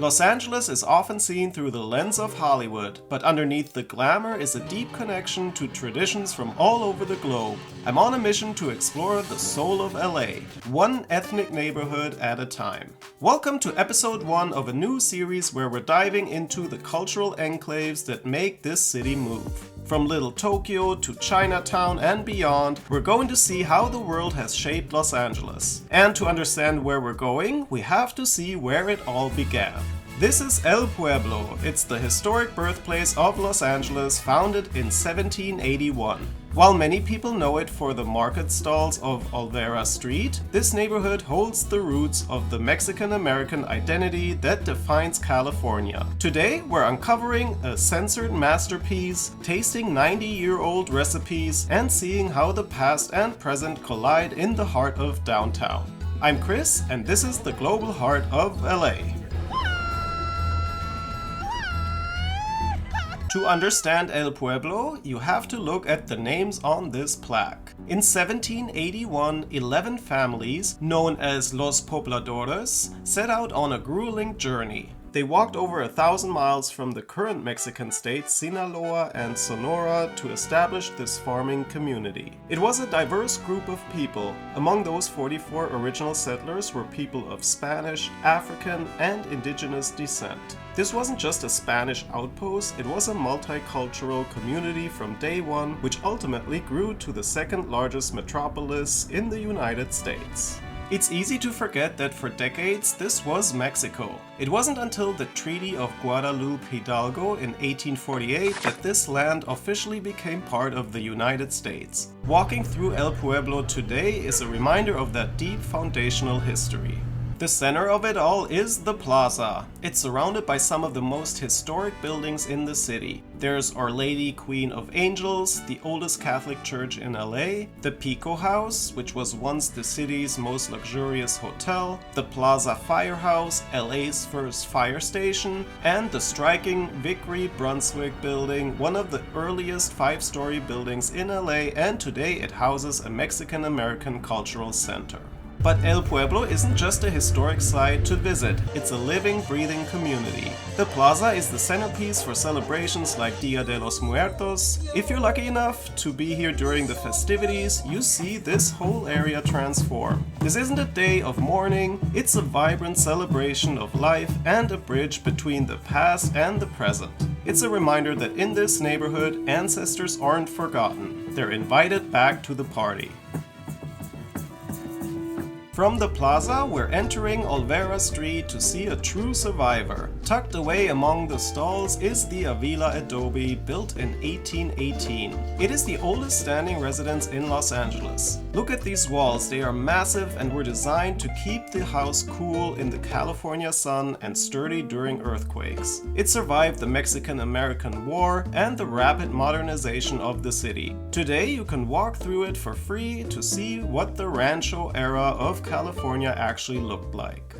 Los Angeles is often seen through the lens of Hollywood, but underneath the glamour is a deep connection to traditions from all over the globe. I'm on a mission to explore the soul of LA, one ethnic neighborhood at a time. Welcome to episode 1 of a new series where we're diving into the cultural enclaves that make this city move. From Little Tokyo to Chinatown and beyond, we're going to see how the world has shaped Los Angeles. And to understand where we're going, we have to see where it all began. This is El Pueblo. It's the historic birthplace of Los Angeles, founded in 1781. While many people know it for the market stalls of Olvera Street, this neighborhood holds the roots of the Mexican-American identity that defines California. Today, we're uncovering a censored masterpiece, tasting 90-year-old recipes, and seeing how the past and present collide in the heart of downtown. I'm Chris, and this is the global heart of LA. To understand El Pueblo, you have to look at the names on this plaque. In 1781, 11 families, known as Los Pobladores, set out on a grueling journey. They walked over 1,000 miles from the current Mexican states Sinaloa and Sonora to establish this farming community. It was a diverse group of people. Among those 44 original settlers were people of Spanish, African, and indigenous descent. This wasn't just a Spanish outpost, it was a multicultural community from day one, which ultimately grew to the second largest metropolis in the United States. It's easy to forget that for decades this was Mexico. It wasn't until the Treaty of Guadalupe Hidalgo in 1848 that this land officially became part of the United States. Walking through El Pueblo today is a reminder of that deep foundational history. The center of it all is the Plaza. It's surrounded by some of the most historic buildings in the city. There's Our Lady Queen of Angels, the oldest Catholic church in LA, the Pico House, which was once the city's most luxurious hotel, the Plaza Firehouse, LA's first fire station, and the striking Vickery Brunswick building, one of the earliest 5-story buildings in LA, and today it houses a Mexican-American cultural center. But El Pueblo isn't just a historic site to visit, it's a living, breathing community. The plaza is the centerpiece for celebrations like Dia de los Muertos. If you're lucky enough to be here during the festivities, you see this whole area transform. This isn't a day of mourning, it's a vibrant celebration of life and a bridge between the past and the present. It's a reminder that in this neighborhood, ancestors aren't forgotten, they're invited back to the party. From the plaza, we're entering Olvera Street to see a true survivor. Tucked away among the stalls is the Avila Adobe, built in 1818. It is the oldest standing residence in Los Angeles. Look at these walls, they are massive and were designed to keep the house cool in the California sun and sturdy during earthquakes. It survived the Mexican-American War and the rapid modernization of the city. Today, you can walk through it for free to see what the Rancho era of California actually looked like.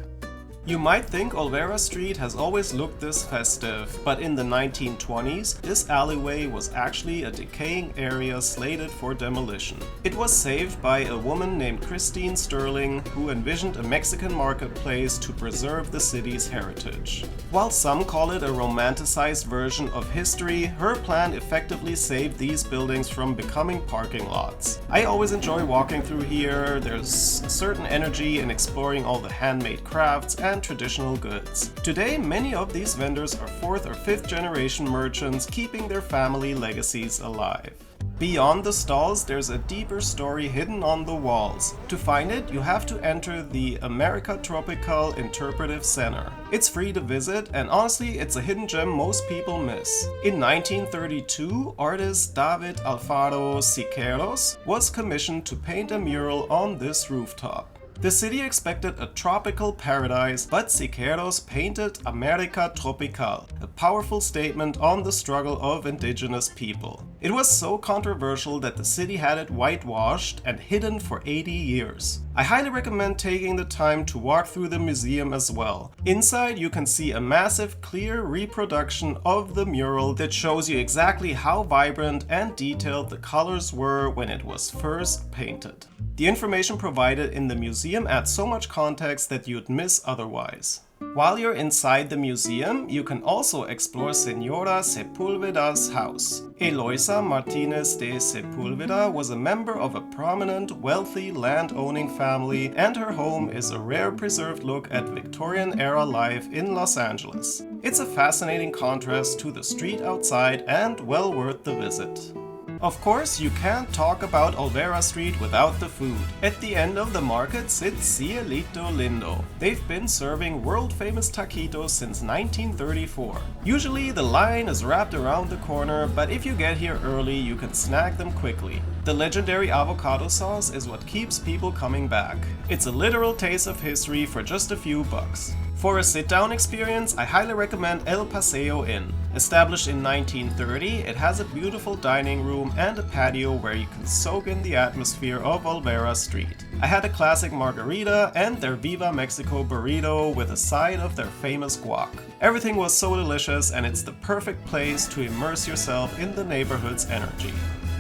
You might think Olvera Street has always looked this festive, but in the 1920s, this alleyway was actually a decaying area slated for demolition. It was saved by a woman named Christine Sterling, who envisioned a Mexican marketplace to preserve the city's heritage. While some call it a romanticized version of history, her plan effectively saved these buildings from becoming parking lots. I always enjoy walking through here. There's a certain energy in exploring all the handmade crafts and traditional goods. Today, many of these vendors are 4th or 5th generation merchants keeping their family legacies alive. Beyond the stalls, there's a deeper story hidden on the walls. To find it, you have to enter the America Tropical Interpretive Center. It's free to visit, and honestly, it's a hidden gem most people miss. In 1932, artist David Alfaro Siqueiros was commissioned to paint a mural on this rooftop. The city expected a tropical paradise, but Siqueiros painted America Tropical, a powerful statement on the struggle of indigenous people. It was so controversial that the city had it whitewashed and hidden for 80 years. I highly recommend taking the time to walk through the museum as well. Inside you can see a massive clear reproduction of the mural that shows you exactly how vibrant and detailed the colors were when it was first painted. The information provided in the museum adds so much context that you'd miss otherwise. While you're inside the museum, you can also explore Señora Sepúlveda's house. Eloisa Martínez de Sepúlveda was a member of a prominent, wealthy land-owning family, and her home is a rare preserved look at Victorian-era life in Los Angeles. It's a fascinating contrast to the street outside and well worth the visit. Of course, you can't talk about Olvera Street without the food. At the end of the market sits Cielito Lindo. They've been serving world-famous taquitos since 1934. Usually the line is wrapped around the corner, but if you get here early, you can snag them quickly. The legendary avocado sauce is what keeps people coming back. It's a literal taste of history for just a few bucks. For a sit-down experience, I highly recommend El Paseo Inn. Established in 1930, it has a beautiful dining room and a patio where you can soak in the atmosphere of Olvera Street. I had a classic margarita and their Viva Mexico burrito with a side of their famous guac. Everything was so delicious, and it's the perfect place to immerse yourself in the neighborhood's energy.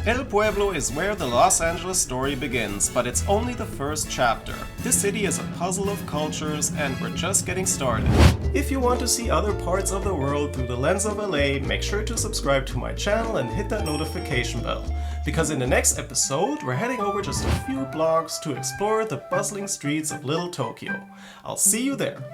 El Pueblo is where the Los Angeles story begins, but it's only the first chapter. This city is a puzzle of cultures, and we're just getting started. If you want to see other parts of the world through the lens of LA, make sure to subscribe to my channel and hit that notification bell. Because in the next episode, we're heading over just a few blocks to explore the bustling streets of Little Tokyo. I'll see you there!